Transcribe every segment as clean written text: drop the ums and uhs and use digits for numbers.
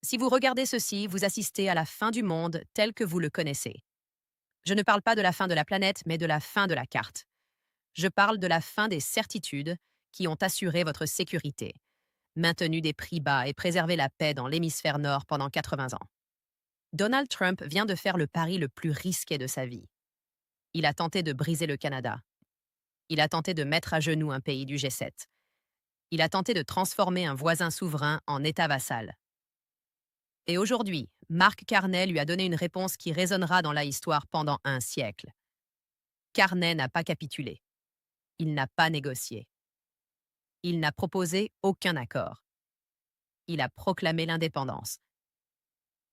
Si vous regardez ceci, vous assistez à la fin du monde tel que vous le connaissez. Je ne parle pas de la fin de la planète, mais de la fin de la carte. Je parle de la fin des certitudes qui ont assuré votre sécurité, maintenu des prix bas et préservé la paix dans l'hémisphère nord pendant 80 ans. Donald Trump vient de faire le pari le plus risqué de sa vie. Il a tenté de briser le Canada. Il a tenté de mettre à genoux un pays du G7. Il a tenté de transformer un voisin souverain en État vassal. Et aujourd'hui, Mark Carney lui a donné une réponse qui résonnera dans la histoire pendant un siècle. Carney n'a pas capitulé. Il n'a pas négocié. Il n'a proposé aucun accord. Il a proclamé l'indépendance.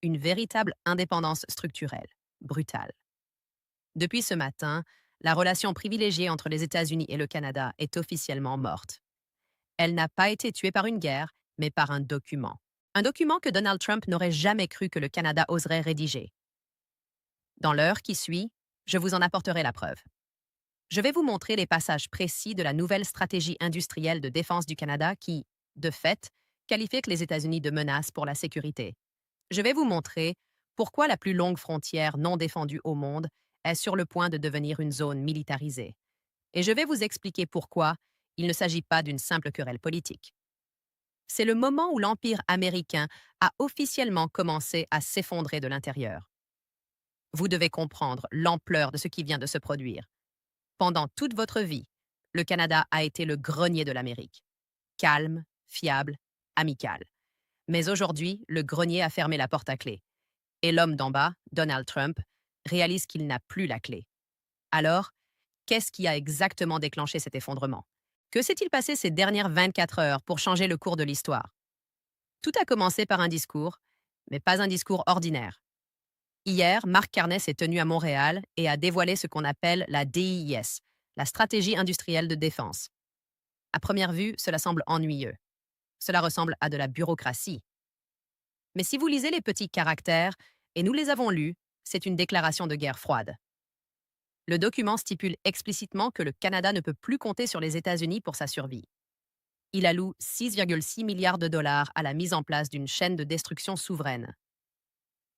Une véritable indépendance structurelle, brutale. Depuis ce matin, la relation privilégiée entre les États-Unis et le Canada est officiellement morte. Elle n'a pas été tuée par une guerre, mais par un document. Un document que Donald Trump n'aurait jamais cru que le Canada oserait rédiger. Dans l'heure qui suit, je vous en apporterai la preuve. Je vais vous montrer les passages précis de la nouvelle stratégie industrielle de défense du Canada qui, de fait, qualifie les États-Unis de menace pour la sécurité. Je vais vous montrer pourquoi la plus longue frontière non défendue au monde est sur le point de devenir une zone militarisée. Et je vais vous expliquer pourquoi il ne s'agit pas d'une simple querelle politique. C'est le moment où l'Empire américain a officiellement commencé à s'effondrer de l'intérieur. Vous devez comprendre l'ampleur de ce qui vient de se produire. Pendant toute votre vie, le Canada a été le grenier de l'Amérique. Calme, fiable, amical. Mais aujourd'hui, le grenier a fermé la porte à clé. Et l'homme d'en bas, Donald Trump, réalise qu'il n'a plus la clé. Alors, qu'est-ce qui a exactement déclenché cet effondrement? Que s'est-il passé ces dernières 24 heures pour changer le cours de l'histoire? Tout a commencé par un discours, mais pas un discours ordinaire. Hier, Mark Carney s'est tenu à Montréal et a dévoilé ce qu'on appelle la DIS, la stratégie industrielle de défense. À première vue, cela semble ennuyeux. Cela ressemble à de la bureaucratie. Mais si vous lisez les petits caractères, et nous les avons lus, c'est une déclaration de guerre froide. Le document stipule explicitement que le Canada ne peut plus compter sur les États-Unis pour sa survie. Il alloue 6,6 milliards de dollars à la mise en place d'une chaîne de destruction souveraine.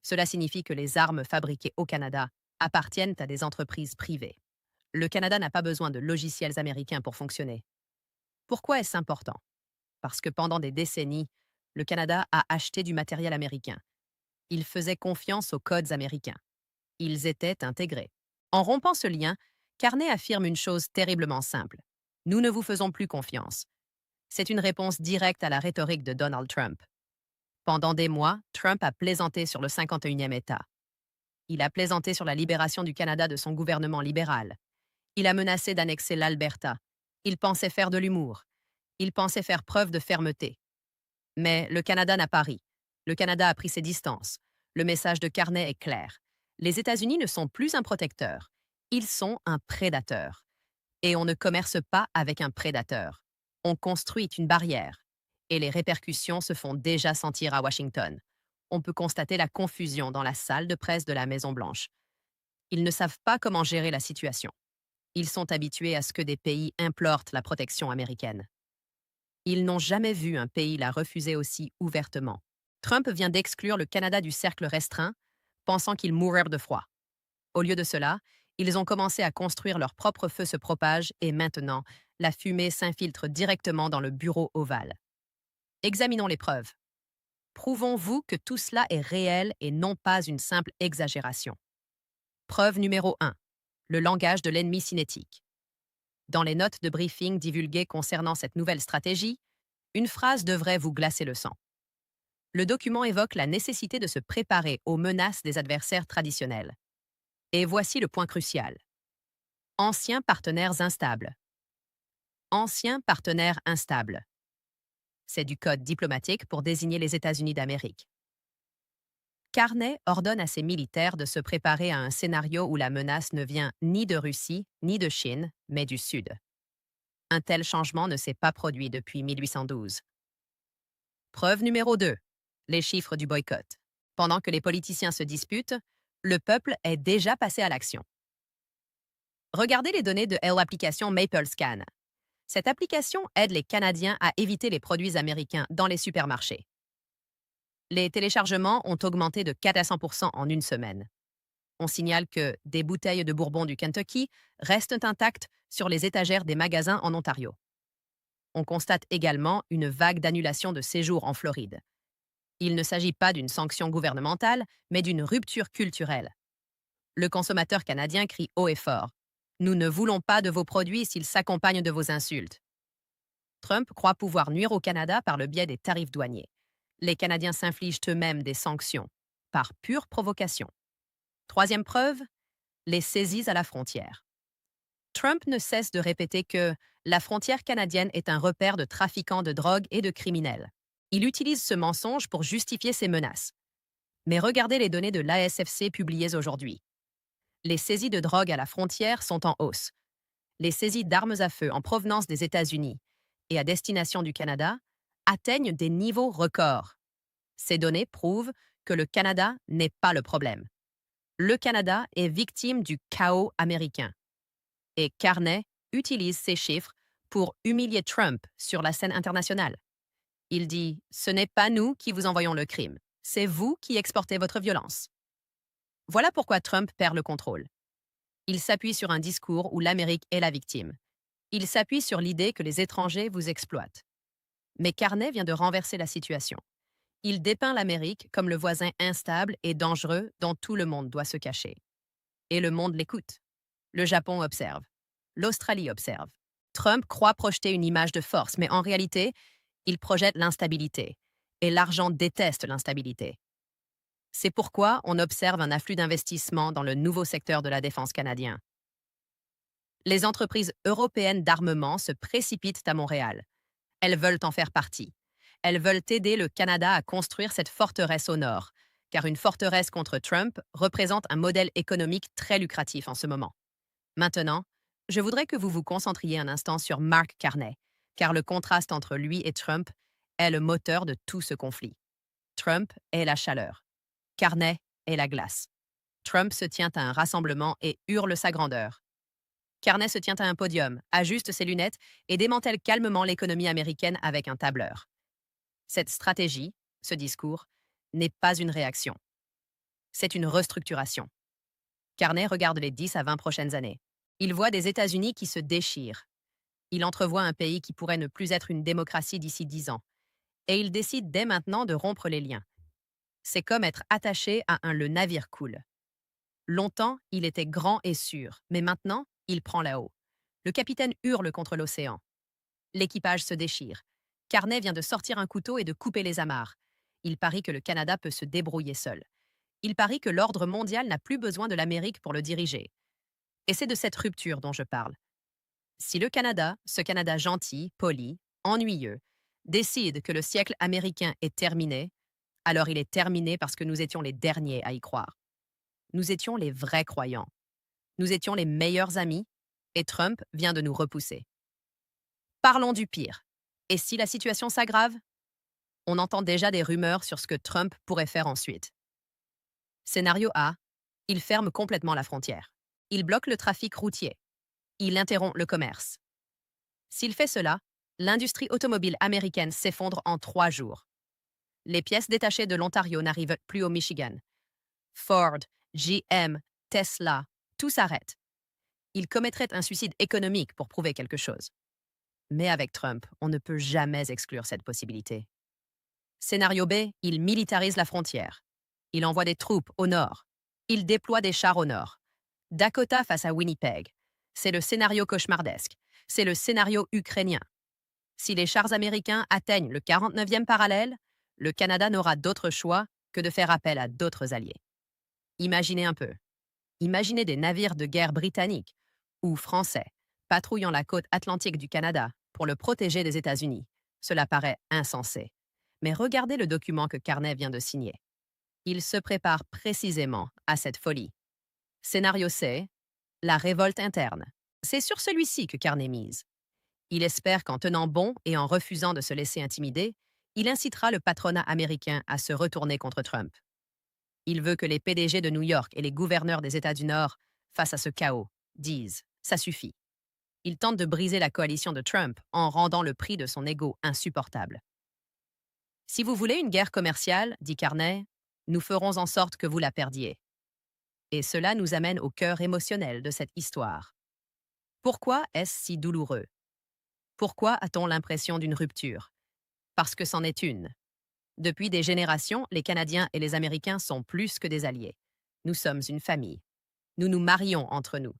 Cela signifie que les armes fabriquées au Canada appartiennent à des entreprises privées. Le Canada n'a pas besoin de logiciels américains pour fonctionner. Pourquoi est-ce important? Parce que pendant des décennies, le Canada a acheté du matériel américain. Il faisait confiance aux codes américains. Ils étaient intégrés. En rompant ce lien, Carney affirme une chose terriblement simple. Nous ne vous faisons plus confiance. C'est une réponse directe à la rhétorique de Donald Trump. Pendant des mois, Trump a plaisanté sur le 51e État. Il a plaisanté sur la libération du Canada de son gouvernement libéral. Il a menacé d'annexer l'Alberta. Il pensait faire de l'humour. Il pensait faire preuve de fermeté. Mais le Canada n'a pas ri. Le Canada a pris ses distances. Le message de Carney est clair. Les États-Unis ne sont plus un protecteur. Ils sont un prédateur. Et on ne commerce pas avec un prédateur. On construit une barrière. Et les répercussions se font déjà sentir à Washington. On peut constater la confusion dans la salle de presse de la Maison-Blanche. Ils ne savent pas comment gérer la situation. Ils sont habitués à ce que des pays implorent la protection américaine. Ils n'ont jamais vu un pays la refuser aussi ouvertement. Trump vient d'exclure le Canada du cercle restreint, pensant qu'il mourrait de froid. Au lieu de cela, ils ont commencé à construire leur propre feu se propage et maintenant, la fumée s'infiltre directement dans le bureau ovale. Examinons les preuves. Prouvons-vous que tout cela est réel et non pas une simple exagération. Preuve numéro 1. Le langage de l'ennemi cinétique. Dans les notes de briefing divulguées concernant cette nouvelle stratégie, une phrase devrait vous glacer le sang. Le document évoque la nécessité de se préparer aux menaces des adversaires traditionnels. Et voici le point crucial. Anciens partenaires instables. Anciens partenaires instables. C'est du code diplomatique pour désigner les États-Unis d'Amérique. Carney ordonne à ses militaires de se préparer à un scénario où la menace ne vient ni de Russie, ni de Chine, mais du Sud. Un tel changement ne s'est pas produit depuis 1812. Preuve numéro 2. Les chiffres du boycott. Pendant que les politiciens se disputent, le peuple est déjà passé à l'action. Regardez les données de l'application MapleScan. Cette application aide les Canadiens à éviter les produits américains dans les supermarchés. Les téléchargements ont augmenté de 4 à 100% en une semaine. On signale que des bouteilles de bourbon du Kentucky restent intactes sur les étagères des magasins en Ontario. On constate également une vague d'annulation de séjours en Floride. Il ne s'agit pas d'une sanction gouvernementale, mais d'une rupture culturelle. Le consommateur canadien crie haut et fort. Nous ne voulons pas de vos produits s'ils s'accompagnent de vos insultes. Trump croit pouvoir nuire au Canada par le biais des tarifs douaniers. Les Canadiens s'infligent eux-mêmes des sanctions, par pure provocation. Troisième preuve, les saisies à la frontière. Trump ne cesse de répéter que la frontière canadienne est un repère de trafiquants de drogue et de criminels. Il utilise ce mensonge pour justifier ses menaces. Mais regardez les données de l'ASFC publiées aujourd'hui. Les saisies de drogue à la frontière sont en hausse. Les saisies d'armes à feu en provenance des États-Unis et à destination du Canada atteignent des niveaux records. Ces données prouvent que le Canada n'est pas le problème. Le Canada est victime du chaos américain. Et Carney utilise ces chiffres pour humilier Trump sur la scène internationale. Il dit « Ce n'est pas nous qui vous envoyons le crime, c'est vous qui exportez votre violence ». Voilà pourquoi Trump perd le contrôle. Il s'appuie sur un discours où l'Amérique est la victime. Il s'appuie sur l'idée que les étrangers vous exploitent. Mais Carney vient de renverser la situation. Il dépeint l'Amérique comme le voisin instable et dangereux dont tout le monde doit se cacher. Et le monde l'écoute. Le Japon observe. L'Australie observe. Trump croit projeter une image de force, mais en réalité, il projette l'instabilité. Et l'argent déteste l'instabilité. C'est pourquoi on observe un afflux d'investissements dans le nouveau secteur de la défense canadien. Les entreprises européennes d'armement se précipitent à Montréal. Elles veulent en faire partie. Elles veulent aider le Canada à construire cette forteresse au nord, car une forteresse contre Trump représente un modèle économique très lucratif en ce moment. Maintenant, je voudrais que vous vous concentriez un instant sur Mark Carney, car le contraste entre lui et Trump est le moteur de tout ce conflit. Trump est la chaleur. Carney est la glace. Trump se tient à un rassemblement et hurle sa grandeur. Carney se tient à un podium, ajuste ses lunettes et démantèle calmement l'économie américaine avec un tableur. Cette stratégie, ce discours, n'est pas une réaction. C'est une restructuration. Carney regarde les 10 à 20 prochaines années. Il voit des États-Unis qui se déchirent. Il entrevoit un pays qui pourrait ne plus être une démocratie d'ici 10 ans. Et il décide dès maintenant de rompre les liens. C'est comme être attaché à un le navire coule. Longtemps, il était grand et sûr, mais maintenant, il prend là-haut. Le capitaine hurle contre l'océan. L'équipage se déchire. Carney vient de sortir un couteau et de couper les amarres. Il parie que le Canada peut se débrouiller seul. Il parie que l'ordre mondial n'a plus besoin de l'Amérique pour le diriger. Et c'est de cette rupture dont je parle. Si le Canada, ce Canada gentil, poli, ennuyeux, décide que le siècle américain est terminé, alors il est terminé parce que nous étions les derniers à y croire. Nous étions les vrais croyants. Nous étions les meilleurs amis et Trump vient de nous repousser. Parlons du pire. Et si la situation s'aggrave? On entend déjà des rumeurs sur ce que Trump pourrait faire ensuite. Scénario A, il ferme complètement la frontière. Il bloque le trafic routier. Il interrompt le commerce. S'il fait cela, l'industrie automobile américaine s'effondre en 3 jours. Les pièces détachées de l'Ontario n'arrivent plus au Michigan. Ford, GM, Tesla, tout s'arrête. Il commettrait un suicide économique pour prouver quelque chose. Mais avec Trump, on ne peut jamais exclure cette possibilité. Scénario B, il militarise la frontière. Il envoie des troupes au nord. Il déploie des chars au nord. Dakota face à Winnipeg. C'est le scénario cauchemardesque. C'est le scénario ukrainien. Si les chars américains atteignent le 49e parallèle, le Canada n'aura d'autre choix que de faire appel à d'autres alliés. Imaginez un peu. Imaginez des navires de guerre britanniques ou français patrouillant la côte atlantique du Canada pour le protéger des États-Unis. Cela paraît insensé. Mais regardez le document que Carney vient de signer. Il se prépare précisément à cette folie. Scénario C, la révolte interne. C'est sur celui-ci que Carney mise. Il espère qu'en tenant bon et en refusant de se laisser intimider, il incitera le patronat américain à se retourner contre Trump. Il veut que les PDG de New York et les gouverneurs des États du Nord, face à ce chaos, disent « ça suffit ». Il tente de briser la coalition de Trump en rendant le prix de son ego insupportable. Si vous voulez une guerre commerciale, dit Carney, nous ferons en sorte que vous la perdiez. Et cela nous amène au cœur émotionnel de cette histoire. Pourquoi est-ce si douloureux? Pourquoi a-t-on l'impression d'une rupture? Parce que c'en est une. Depuis des générations, les Canadiens et les Américains sont plus que des alliés. Nous sommes une famille. Nous nous marions entre nous.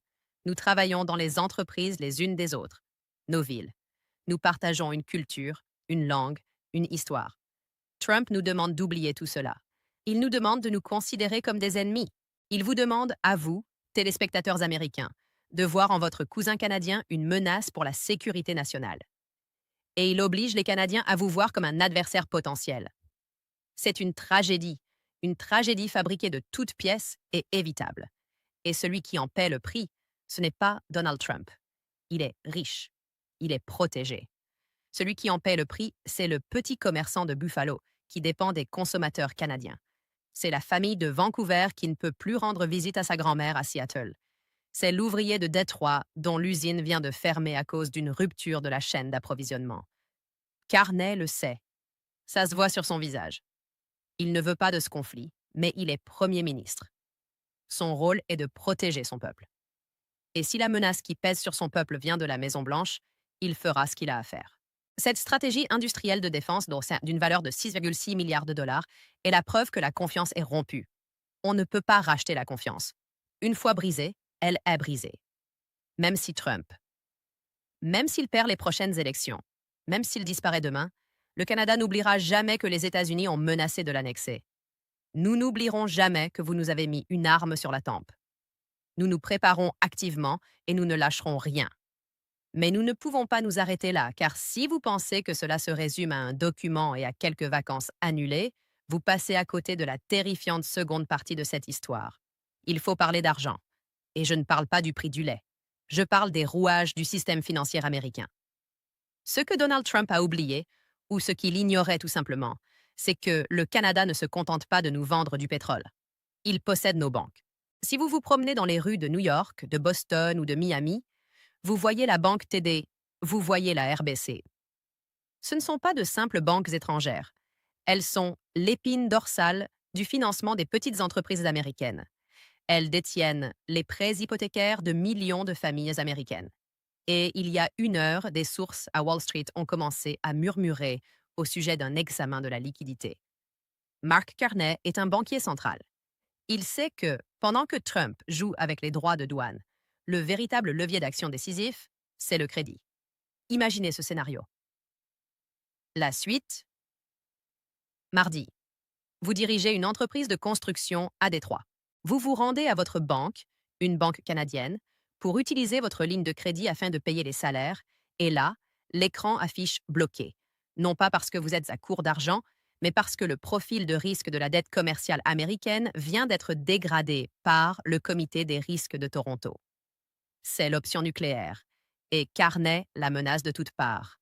Nous travaillons dans les entreprises les unes des autres. Nos villes. Nous partageons une culture, une langue, une histoire. Trump nous demande d'oublier tout cela. Il nous demande de nous considérer comme des ennemis. Il vous demande, à vous, téléspectateurs américains, de voir en votre cousin canadien une menace pour la sécurité nationale. Et il oblige les Canadiens à vous voir comme un adversaire potentiel. C'est une tragédie fabriquée de toutes pièces et évitable. Et celui qui en paie le prix, ce n'est pas Donald Trump. Il est riche. Il est protégé. Celui qui en paie le prix, c'est le petit commerçant de Buffalo, qui dépend des consommateurs canadiens. C'est la famille de Vancouver qui ne peut plus rendre visite à sa grand-mère à Seattle. C'est l'ouvrier de Détroit dont l'usine vient de fermer à cause d'une rupture de la chaîne d'approvisionnement. Carney le sait. Ça se voit sur son visage. Il ne veut pas de ce conflit, mais il est Premier ministre. Son rôle est de protéger son peuple. Et si la menace qui pèse sur son peuple vient de la Maison-Blanche, il fera ce qu'il a à faire. Cette stratégie industrielle de défense, d'une valeur de 6,6 milliards de dollars, est la preuve que la confiance est rompue. On ne peut pas racheter la confiance. Une fois brisée, elle est brisée. Même si Trump. Même s'il perd les prochaines élections, même s'il disparaît demain, le Canada n'oubliera jamais que les États-Unis ont menacé de l'annexer. Nous n'oublierons jamais que vous nous avez mis une arme sur la tempe. Nous nous préparons activement et nous ne lâcherons rien. Mais nous ne pouvons pas nous arrêter là, car si vous pensez que cela se résume à un document et à quelques vacances annulées, vous passez à côté de la terrifiante seconde partie de cette histoire. Il faut parler d'argent. Et je ne parle pas du prix du lait. Je parle des rouages du système financier américain. Ce que Donald Trump a oublié, ou ce qu'il ignorait tout simplement, c'est que le Canada ne se contente pas de nous vendre du pétrole. Il possède nos banques. Si vous vous promenez dans les rues de New York, de Boston ou de Miami, vous voyez la banque TD, vous voyez la RBC. Ce ne sont pas de simples banques étrangères. Elles sont l'épine dorsale du financement des petites entreprises américaines. Elles détiennent les prêts hypothécaires de millions de familles américaines. Et il y a une heure, des sources à Wall Street ont commencé à murmurer au sujet d'un examen de la liquidité. Mark Carney est un banquier central. Il sait que, pendant que Trump joue avec les droits de douane, le véritable levier d'action décisif, c'est le crédit. Imaginez ce scénario. La suite. Mardi. Vous dirigez une entreprise de construction à Détroit. Vous vous rendez à votre banque, une banque canadienne, pour utiliser votre ligne de crédit afin de payer les salaires, et là, l'écran affiche bloqué. Non pas parce que vous êtes à court d'argent, mais parce que le profil de risque de la dette commerciale américaine vient d'être dégradé par le Comité des risques de Toronto. C'est l'option nucléaire, et Carney la menace de toutes parts.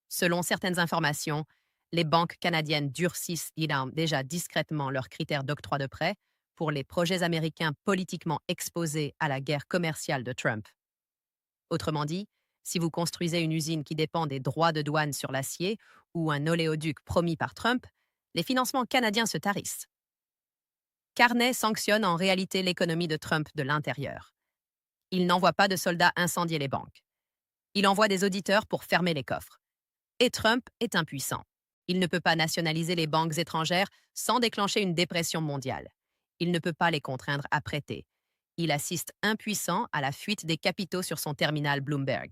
Selon certaines informations, les banques canadiennes durcissent déjà discrètement leurs critères d'octroi de prêt pour les projets américains politiquement exposés à la guerre commerciale de Trump. Autrement dit, si vous construisez une usine qui dépend des droits de douane sur l'acier ou un oléoduc promis par Trump, les financements canadiens se tarissent. Carney sanctionne en réalité l'économie de Trump de l'intérieur. Il n'envoie pas de soldats incendier les banques. Il envoie des auditeurs pour fermer les coffres. Et Trump est impuissant. Il ne peut pas nationaliser les banques étrangères sans déclencher une dépression mondiale. Il ne peut pas les contraindre à prêter. Il assiste impuissant à la fuite des capitaux sur son terminal Bloomberg.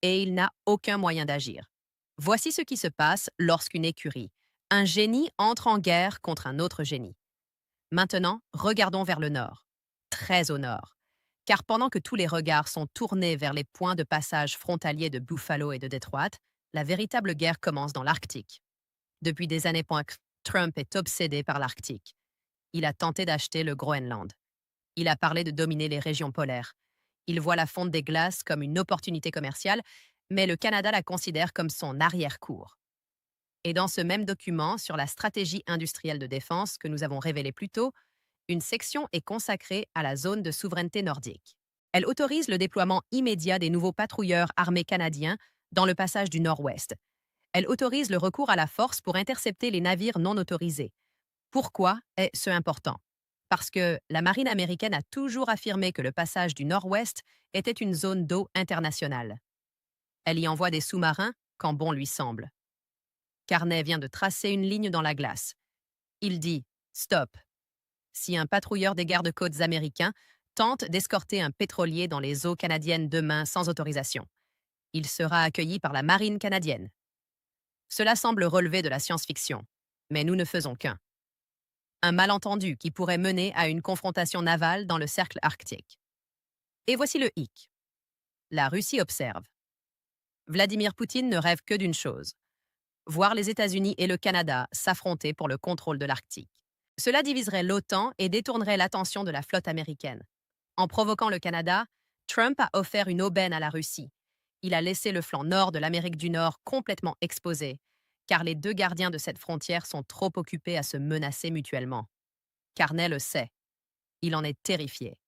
Et il n'a aucun moyen d'agir. Voici ce qui se passe lorsqu'une écurie, un génie entre en guerre contre un autre génie. Maintenant, regardons vers le nord, très au nord. Car pendant que tous les regards sont tournés vers les points de passage frontaliers de Buffalo et de Détroit, la véritable guerre commence dans l'Arctique. Depuis des années, Trump est obsédé par l'Arctique. Il a tenté d'acheter le Groenland. Il a parlé de dominer les régions polaires. Il voit la fonte des glaces comme une opportunité commerciale, mais le Canada la considère comme son arrière-cour. Et dans ce même document sur la stratégie industrielle de défense que nous avons révélé plus tôt, une section est consacrée à la zone de souveraineté nordique. Elle autorise le déploiement immédiat des nouveaux patrouilleurs armés canadiens dans le passage du Nord-Ouest. Elle autorise le recours à la force pour intercepter les navires non autorisés. Pourquoi est-ce important? Parce que la marine américaine a toujours affirmé que le passage du Nord-Ouest était une zone d'eau internationale. Elle y envoie des sous-marins quand bon lui semble. Carney vient de tracer une ligne dans la glace. Il dit Stop. Si un patrouilleur des gardes-côtes américains tente d'escorter un pétrolier dans les eaux canadiennes demain sans autorisation, il sera accueilli par la marine canadienne. Cela semble relever de la science-fiction, mais nous ne faisons qu'un. Un malentendu qui pourrait mener à une confrontation navale dans le cercle arctique. Et voici le hic. La Russie observe. Vladimir Poutine ne rêve que d'une chose, voir les États-Unis et le Canada s'affronter pour le contrôle de l'Arctique. Cela diviserait l'OTAN et détournerait l'attention de la flotte américaine. En provoquant le Canada, Trump a offert une aubaine à la Russie. Il a laissé le flanc nord de l'Amérique du Nord complètement exposé, car les deux gardiens de cette frontière sont trop occupés à se menacer mutuellement. Carney le sait. Il en est terrifié.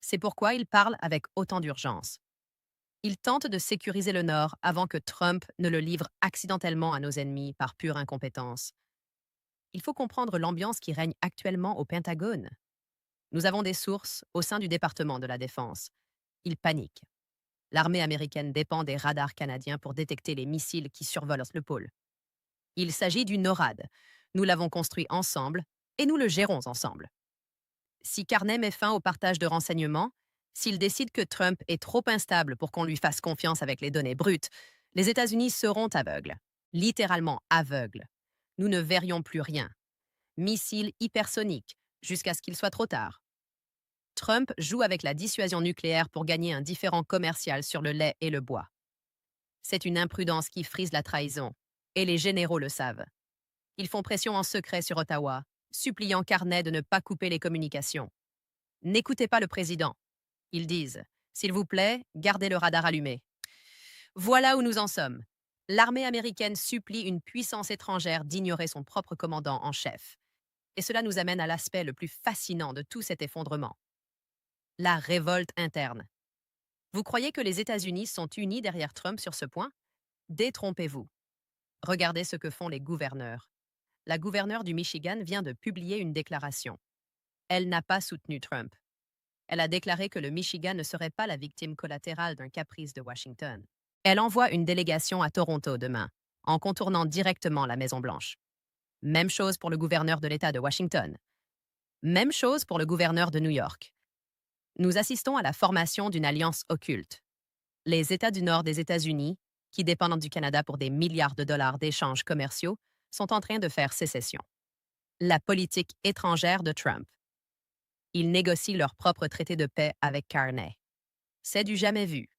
C'est pourquoi il parle avec autant d'urgence. Il tente de sécuriser le Nord avant que Trump ne le livre accidentellement à nos ennemis par pure incompétence. Il faut comprendre l'ambiance qui règne actuellement au Pentagone. Nous avons des sources au sein du département de la Défense. Ils paniquent. L'armée américaine dépend des radars canadiens pour détecter les missiles qui survolent le pôle. Il s'agit du NORAD. Nous l'avons construit ensemble et nous le gérons ensemble. Si Carney met fin au partage de renseignements, s'il décide que Trump est trop instable pour qu'on lui fasse confiance avec les données brutes, les États-Unis seront aveugles, littéralement aveugles. Nous ne verrions plus rien. Missiles hypersoniques, jusqu'à ce qu'il soit trop tard. Trump joue avec la dissuasion nucléaire pour gagner un différend commercial sur le lait et le bois. C'est une imprudence qui frise la trahison, et les généraux le savent. Ils font pression en secret sur Ottawa, suppliant Carney de ne pas couper les communications. N'écoutez pas le président. Ils disent « S'il vous plaît, gardez le radar allumé ». Voilà où nous en sommes. L'armée américaine supplie une puissance étrangère d'ignorer son propre commandant en chef. Et cela nous amène à l'aspect le plus fascinant de tout cet effondrement. La révolte interne. Vous croyez que les États-Unis sont unis derrière Trump sur ce point? Détrompez-vous. Regardez ce que font les gouverneurs. La gouverneure du Michigan vient de publier une déclaration. Elle n'a pas soutenu Trump. Elle a déclaré que le Michigan ne serait pas la victime collatérale d'un caprice de Washington. Elle envoie une délégation à Toronto demain, en contournant directement la Maison-Blanche. Même chose pour le gouverneur de l'État de Washington. Même chose pour le gouverneur de New York. Nous assistons à la formation d'une alliance occulte. Les États du Nord des États-Unis, qui dépendent du Canada pour des milliards de dollars d'échanges commerciaux, sont en train de faire sécession. La politique étrangère de Trump. Ils négocient leur propre traité de paix avec Carney. C'est du jamais vu.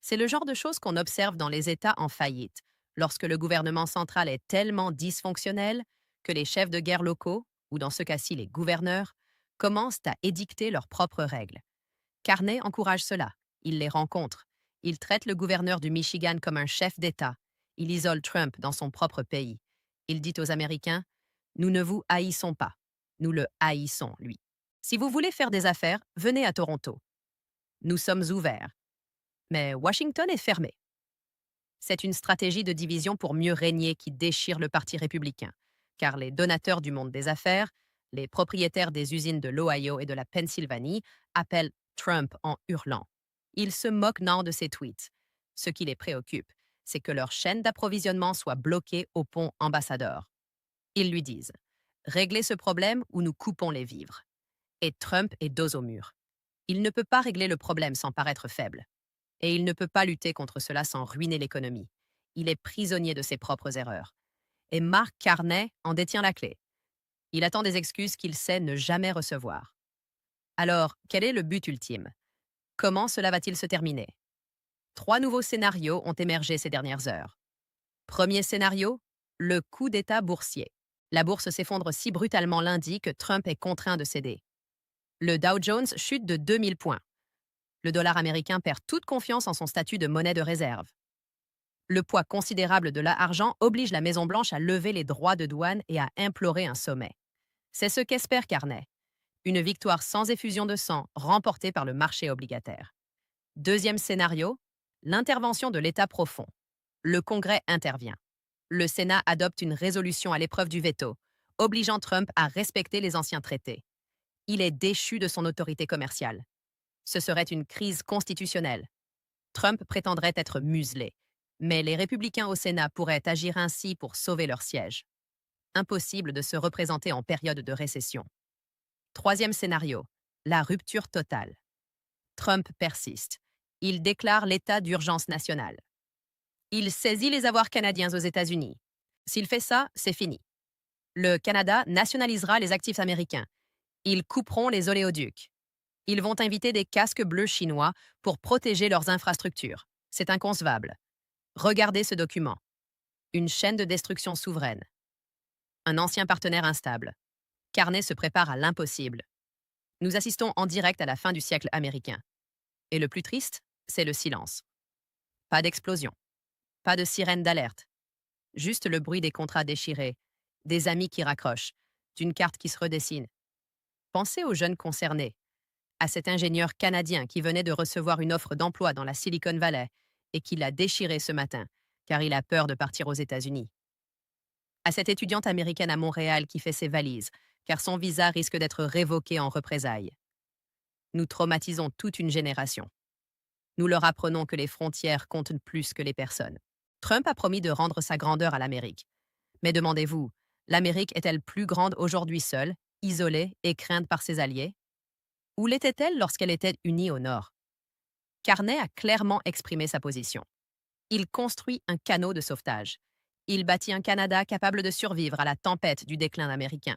C'est le genre de choses qu'on observe dans les États en faillite, lorsque le gouvernement central est tellement dysfonctionnel que les chefs de guerre locaux, ou dans ce cas-ci les gouverneurs, commencent à édicter leurs propres règles. Carney encourage cela. Il les rencontre. Il traite le gouverneur du Michigan comme un chef d'État. Il isole Trump dans son propre pays. Il dit aux Américains, « Nous ne vous haïssons pas. Nous le haïssons, lui. Si vous voulez faire des affaires, venez à Toronto. Nous sommes ouverts. Mais Washington est fermé. » C'est une stratégie de division pour mieux régner qui déchire le Parti républicain, car les donateurs du monde des affaires, les propriétaires des usines de l'Ohio et de la Pennsylvanie, appellent Trump en hurlant. Ils se moquent de ses tweets. Ce qui les préoccupe, c'est que leur chaîne d'approvisionnement soit bloquée au pont Ambassador. Ils lui disent « Réglez ce problème ou nous coupons les vivres. » Et Trump est dos au mur. Il ne peut pas régler le problème sans paraître faible. Et il ne peut pas lutter contre cela sans ruiner l'économie. Il est prisonnier de ses propres erreurs. Et Mark Carney en détient la clé. Il attend des excuses qu'il sait ne jamais recevoir. Alors, quel est le but ultime? Comment cela va-t-il se terminer? 3 nouveaux scénarios ont émergé ces dernières heures. Premier scénario, le coup d'État boursier. La bourse s'effondre si brutalement lundi que Trump est contraint de céder. Le Dow Jones chute de 2000 points. Le dollar américain perd toute confiance en son statut de monnaie de réserve. Le poids considérable de l'argent oblige la Maison-Blanche à lever les droits de douane et à implorer un sommet. C'est ce qu'espère Carney. Une victoire sans effusion de sang remportée par le marché obligataire. Deuxième scénario, l'intervention de l'État profond. Le Congrès intervient. Le Sénat adopte une résolution à l'épreuve du veto, obligeant Trump à respecter les anciens traités. Il est déchu de son autorité commerciale. Ce serait une crise constitutionnelle. Trump prétendrait être muselé, mais les républicains au Sénat pourraient agir ainsi pour sauver leur siège. Impossible de se représenter en période de récession. Troisième scénario, la rupture totale. Trump persiste. Il déclare l'état d'urgence nationale. Il saisit les avoirs canadiens aux États-Unis. S'il fait ça, c'est fini. Le Canada nationalisera les actifs américains. Ils couperont les oléoducs. Ils vont inviter des casques bleus chinois pour protéger leurs infrastructures. C'est inconcevable. Regardez ce document. Une chaîne de destruction souveraine. Un ancien partenaire instable. Carney se prépare à l'impossible. Nous assistons en direct à la fin du siècle américain. Et le plus triste, c'est le silence. Pas d'explosion. Pas de sirène d'alerte. Juste le bruit des contrats déchirés, des amis qui raccrochent, d'une carte qui se redessine. Pensez aux jeunes concernés, à cet ingénieur canadien qui venait de recevoir une offre d'emploi dans la Silicon Valley et qui l'a déchiré ce matin, car il a peur de partir aux États-Unis. À cette étudiante américaine à Montréal qui fait ses valises, car son visa risque d'être révoqué en représailles. Nous traumatisons toute une génération. Nous leur apprenons que les frontières comptent plus que les personnes. Trump a promis de rendre sa grandeur à l'Amérique. Mais demandez-vous, l'Amérique est-elle plus grande aujourd'hui seule, isolée et crainte par ses alliés? Où l'était-elle lorsqu'elle était unie au Nord? Carney a clairement exprimé sa position. Il construit un canot de sauvetage. Il bâtit un Canada capable de survivre à la tempête du déclin américain.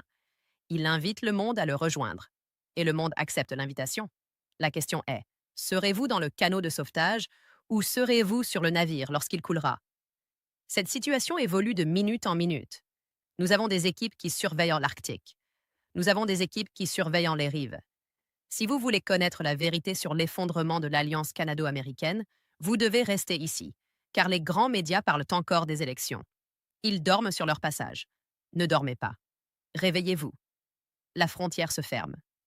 Il invite le monde à le rejoindre. Et le monde accepte l'invitation. La question est, serez-vous dans le canot de sauvetage ou serez-vous sur le navire lorsqu'il coulera? Cette situation évolue de minute en minute. Nous avons des équipes qui surveillent l'Arctique. Nous avons des équipes qui surveillent les rives. Si vous voulez connaître la vérité sur l'effondrement de l'alliance canado-américaine, vous devez rester ici, car les grands médias parlent encore des élections. Ils dorment sur leur passage. Ne dormez pas. Réveillez-vous. La frontière se ferme.